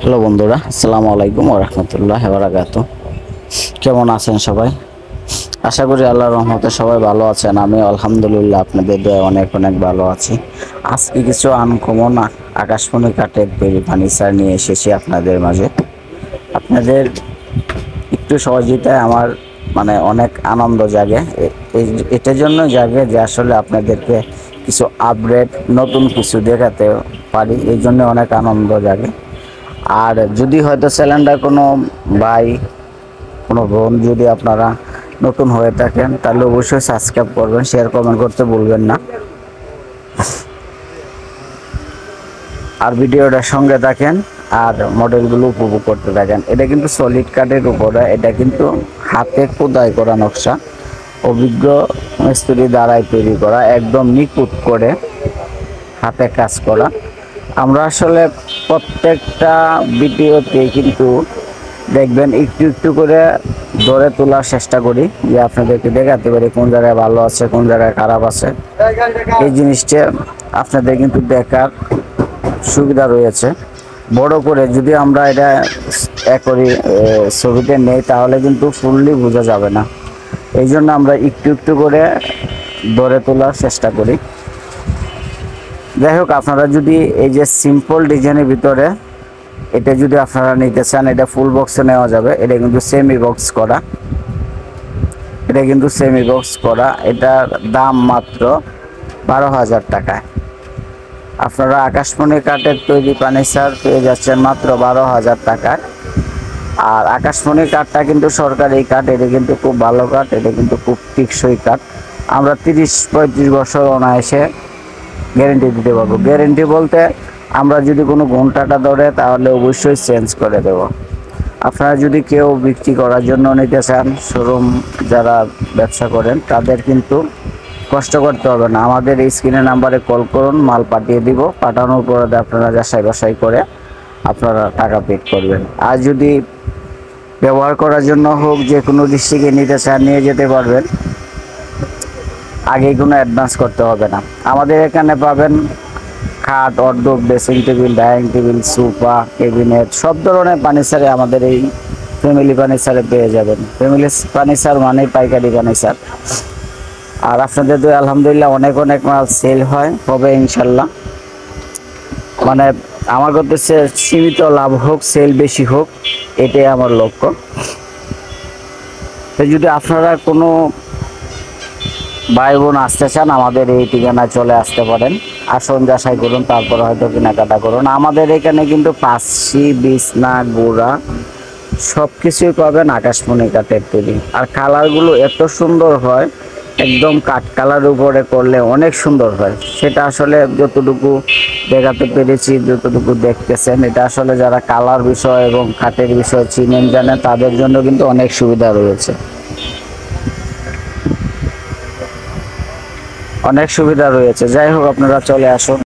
Hello বন্ধুরা, আসসালামু আলাইকুম ওয়া রাহমাতুল্লাহি ওয়া বারাকাতুহু। কেমন আছেন সবাই? আশা করি আল্লাহর রহমতে সবাই ভালো আছেন। আমি আলহামদুলিল্লাহ আপনাদের দয়ায় অনেক অনেক ভালো আছি। আজকে কিছু আনকমন আকাশমণি কাঠের তৈরি ফার্নিচার নিয়ে এসেছি আপনাদের মাঝে। আপনাদের একটু সহযোগিতায় আমার অনেক আনন্দ জাগে। এটার জন্য জাগে যে আসলে আপনাদেরকে কিছু আপডেট নতুন কিছু দেখাতে পারি, এই জন্য অনেক আনন্দ জাগে। আর যদি হয়তো চ্যানেলটা কোনো ভাই কোনো বোন যদি আপনারা নতুন হয়ে থাকেন তাহলে অবশ্যই সাবস্ক্রাইব করবেন, শেয়ার কমেন্ট করতে ভুলবেন না। আর ভিডিওটার সঙ্গে থাকেন আর মডেলগুলো উপভোগ করতে থাকেন। এটা কিন্তু সলিড কাঠের উপরে, এটা কিন্তু হাতে খোদাই করা নকশা, অভিজ্ঞ মিস্ত্রি দ্বারাই তৈরি করা, একদম নিখুঁত করে হাতে কাজ করা। আমরা আসলে প্রত্যেকটা ভিডিওতে কিন্তু দেখবেন একটু একটু করে ধরে তোলার চেষ্টা করি, যে আপনাদেরকে দেখাতে পারি কোন জায়গায় ভালো আছে কোন জায়গায় খারাপ আছে। এই জিনিসটা আপনাদের কিন্তু দেখার সুবিধা রয়েছে। বড় করে যদি আমরা এটা করি ছবিতে নেই তাহলে কিন্তু ফুললি বোঝা যাবে না, এই জন্য আমরা একটু একটু করে ধরে তোলার চেষ্টা করি। যাই হোক, আপনারা যদি এই যে সিম্পল ডিজাইনের ভিতরে এটা যদি আপনারা নিতে চান, এটা ফুল বক্সে নেওয়া যাবে। এটা কিন্তু সেমি বক্স করা, এটার দাম মাত্র 12,000 টাকায়। আপনারা আকাশমণি কাঠের তৈরি ফার্নিচার পেয়ে যাচ্ছেন মাত্র 12,000 টাকায়। আর আকাশমণি কাঠটা কিন্তু সরকারি কাঠ, এটা কিন্তু খুব ভালো কাঠ, এটা কিন্তু খুব টেকসই কাঠ। আমরা 30-35 বছর অনায়াসে গ্যারেন্টি দিতে পারবো। গ্যারেন্টি বলতে আমরা যদি কোনো ঘন্টাটা ধরে তাহলে অবশ্যই চেঞ্জ করে দেব। আপনারা যদি কেউ বিক্রি করার জন্য নিতে চান, শোরুম যারা ব্যবসা করেন তাদের কিন্তু কষ্ট করতে হবে না। আমাদের এই স্ক্রিনের নাম্বারে কল করুন, মাল পাঠিয়ে দিব। পাঠানোর পরে আপনারা যাচাই বাছাই করে আপনারা টাকা পেড করবেন। আর যদি ব্যবহার করার জন্য হোক, যে কোনো ডিস্ট্রিক্টে নিতে চান নিয়ে যেতে পারবেন, আগে কোনো অ্যাডভান্স করতে হবে না। আমাদের এখানে পাবেন খাট, wardrobe, dressing table, dining table, sofa, cabinet, সব ধরনের ফার্নিচারে আমাদের এই ফ্যামিলি ফার্নিচারে পেয়ে যাবেন। ফ্যামিলি ফার্নিচার মানে পাইকারি ফার্নিচার। আর আপনাদের তো আলহামদুলিল্লাহ অনেক অনেক মাল সেল হবে ইনশাল্লাহ। আমার করতেছে সীমিত লাভ হোক, সেল বেশি হোক, এটাই আমার লক্ষ্য। তো যদি আপনারা কোনো ভাই বোন আসতে চান, আমাদের এই ঠিকানায় চলে আসতে পারেন। আসন যাচাই করুন, তারপরে হয়তো কেনাকাটা করুন। আমাদের এখানে কিন্তু পাঁচশি, বিছনা, গোড়া সব কিছুই পাবেন আকাশমণি কাঠের তৈরি। আর কালারগুলো এত সুন্দর হয়, একদম কাঠ কালার উপরে করলে অনেক সুন্দর হয়। সেটা আসলে যতটুকু দেখাতে পেরেছি, যতটুকু দেখতেছেন, এটা আসলে যারা কালার বিষয় এবং কাঠের বিষয় চিনেন জানেন তাদের জন্য কিন্তু অনেক সুবিধা রয়েছে, অনেক সুবিধা রয়েছে। যাই হোক, আপনারা চলে আসুন।